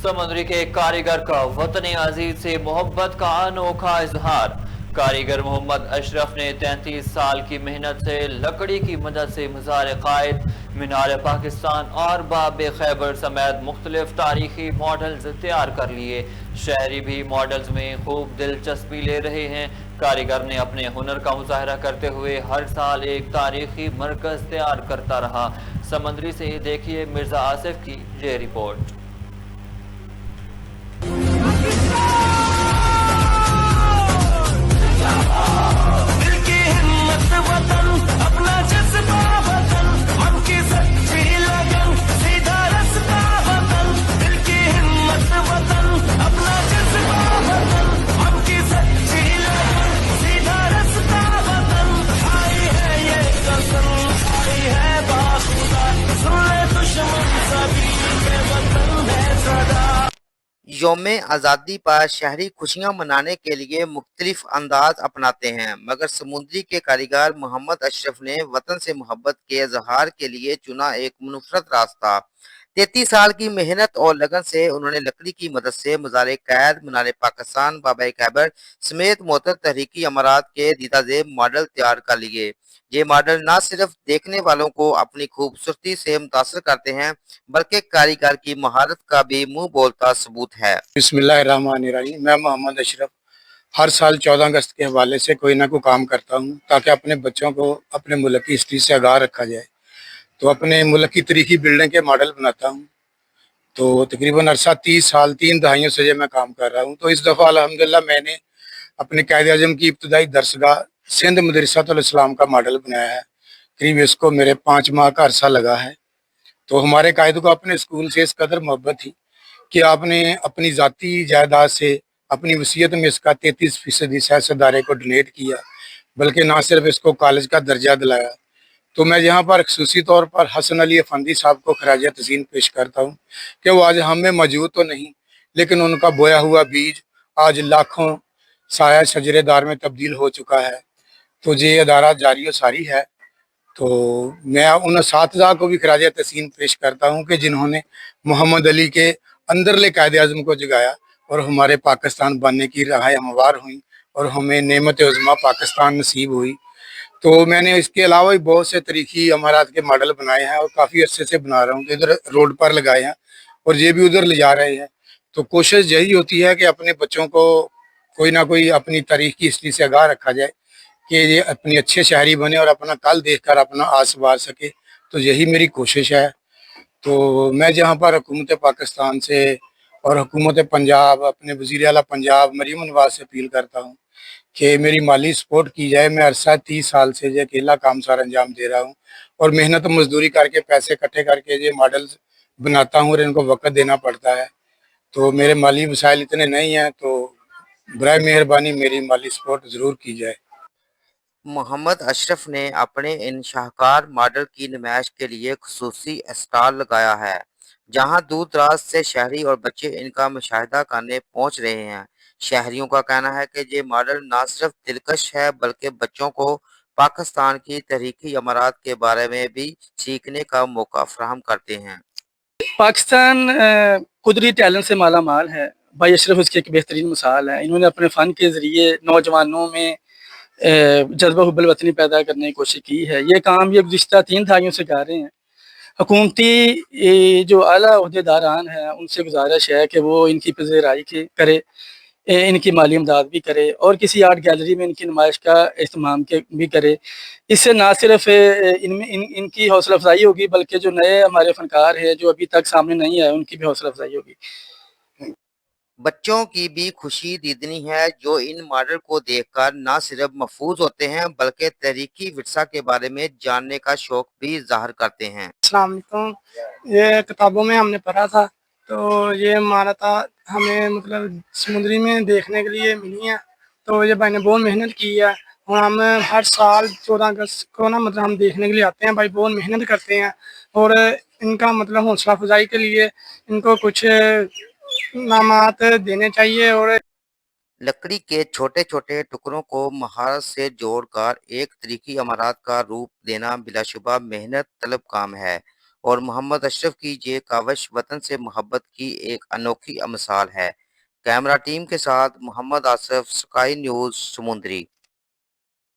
समुद्री के कारीगर का वतन अजीज से मोहब्बत का अनोखा इजहार। कारीगर मोहम्मद अशरफ ने 33 साल की मेहनत से लकड़ी की मदद से मज़ार कायद, मीनार पाकिस्तान और बाब खैबर समेत मुख्तलिफ तारीखी मॉडल्स तैयार कर लिए। शहरी भी मॉडल्स में खूब दिलचस्पी ले रहे हैं। कारीगर ने अपने हुनर का मुजाहरा करते हुए हर साल एक तारीखी मरकज़ तैयार करता रहा। समंदरी से देखिए मिर्ज़ा आसिफ की ये रिपोर्ट। यौम आज़ादी पर शहरी खुशियां मनाने के लिए मुख्तलिफ अंदाज अपनाते हैं, मगर समुद्री के कारीगर मोहम्मद अशरफ ने वतन से मोहब्बत के इजहार के लिए चुना एक मुनफरद रास्ता। 33 साल की मेहनत और लगन से उन्होंने लकड़ी की मदद से मज़ार कैद, मीनार पाकिस्तान, बाबा खैबर समेत मुअत्तल तहरीकी इमारत के दीदा ज़ेब मॉडल तैयार कर लिए। ये मॉडल न सिर्फ देखने वालों को अपनी खूबसूरती से मुतासर करते हैं, बल्कि कारीगर की महारत का भी मुंह बोलता सबूत है। बिस्मिल्लाहिर्रहमानिर्रहीम। मैं मोहम्मद अशरफ हर साल 14 अगस्त के हवाले से कोई ना कोई काम करता हूँ ताकि अपने बच्चों को अपने मुल्क की हिस्ट्री से आगाह रखा जाए। तो अपने मुल्क की तारीखी बिल्डिंग के मॉडल बनाता हूँ। तो तकरीबन अरसा 30 साल 3 दहाइयों से मैं काम कर रहा हूँ। तो इस दफ़ा अल्हम्दुलिल्लाह मैंने अपने कायद आज़म की इब्तदाई दरसगाह सिंध मदरसतुल इस्लाम का मॉडल बनाया है। करीब इसको मेरे 5 माह का अरसा लगा है। तो हमारे कायद को अपने स्कूल से इस कदर मोहब्बत थी कि आपने अपनी ज़ाती जायदाद से अपनी वसीयत में इसका 33% सियासतदारे को डोनेट किया, बल्कि ना सिर्फ इसको कॉलेज का दर्जा दिलाया। तो मैं यहाँ पर खसूसी तौर पर हसन अली अफंदी साहब को खराज तज़ीम पेश करता हूँ कि वो आज हम में मौजूद तो नहीं, लेकिन उनका बोया हुआ बीज आज लाखों साया शजरेदार में तब्दील हो चुका है। तो ये अदारा जारी व सारी है। तो मैं उन असातिज़ा को भी खराज तहसीन पेश करता हूँ कि जिन्होंने मोहम्मद अली के अंदरले कायद आज़म को जगाया और हमारे पाकिस्तान बनने की राहें हमवार हुई और हमें नेमत उज़्मा पाकिस्तान नसीब हुई। तो मैंने इसके अलावा भी बहुत से तरीक़ी इमारत के मॉडल बनाए हैं और काफ़ी अरसे से बना रहा हूँ। तो इधर रोड पर लगाए हैं और ये भी उधर ले जा रहे हैं। तो कोशिश यही होती है कि अपने बच्चों को कोई ना कोई अपनी तारीख की हिस्ट्री से आगाह रखा जाए कि ये अपनी अच्छे शहरी बने और अपना कल देखकर अपना आज संवार सके। तो यही मेरी कोशिश है। तो मैं जहाँ पर हुकूमत पाकिस्तान से और हुकूमत पंजाब, अपने वज़ीर आला पंजाब मरीम नवाज से अपील करता हूँ कि मेरी माली सपोर्ट की जाए। मैं अरसा 30 साल से जो अकेला काम सार अंजाम दे रहा हूँ और मेहनत मजदूरी करके पैसे इकट्ठे करके ये मॉडल्स बनाता हूँ और इनको वक़्त देना पड़ता है। तो मेरे माली वसाइल इतने नहीं हैं, तो बराए मेहरबानी मेरी माली सपोर्ट ज़रूर की जाए। मोहम्मद अशरफ ने अपने इन शाहकार मॉडल की नुमाइश के लिए खुसूसी स्टॉल लगाया है, जहां दूर दराज से शहरी और बच्चे इनका मुशाहिदा करने पहुंच रहे हैं। शहरियों का कहना है कि ये मॉडल न सिर्फ दिलकश है, बल्कि बच्चों को पाकिस्तान की तरीखी इमारत के बारे में भी सीखने का मौका फराहम करते हैं। पाकिस्तान कुदरती टैलेंट से माला माल है। भाई अशरफ उसकी एक बेहतरीन मिसाल है। इन्होंने अपने फ़न के ज़रिए नौजवानों में जज्बा हुब्बुल वतनी पैदा करने की कोशिश की है। ये काम ये गुज़िश्ता 3 दहाइयों से कर रहे हैं। हुकूमती जो आला ओहदेदारान हैं उनसे गुजारिश है कि वो इनकी पज़ीराई करे, इनकी माली इमदाद भी करे और किसी आर्ट गैलरी में इनकी नुमाइश का इस्तेमाल भी करे। इससे ना सिर्फ इनकी हौसला अफजाई होगी, बल्कि जो नए हमारे फनकार हैं जो अभी तक सामने नहीं आए उनकी भी हौसला अफजाई होगी। बच्चों की भी खुशी दीदनी है, जो इन मॉडल को देखकर न सिर्फ महफूज होते हैं, बल्कि तहरीकी विरसा के बारे में जानने का शौक भी जाहिर करते हैं। अस्सलाम वालेकुम। ये किताबों में हमने पढ़ा था, तो ये इमारत हमें मतलब समुद्री में देखने के लिए मिली है। तो ये भाई ने बहुत मेहनत की है और हम हर साल 14 अगस्त को ना मतलब हम देखने के लिए आते हैं। भाई बहुत मेहनत करते हैं और इनका मतलब हौसला अफजाई के लिए इनको कुछ इनामात देने चाहिए। और लकड़ी के छोटे छोटे टुकड़ों को महारत से जोड़कर एक तरीकी इमारत का रूप देना बिलाशुबा मेहनत तलब काम है اور محمد اشرف کی یہ کاوش وطن سے محبت کی ایک انوکھی مثال ہے۔ کیمرہ ٹیم کے ساتھ محمد آصف، سکائی نیوز، سمندری۔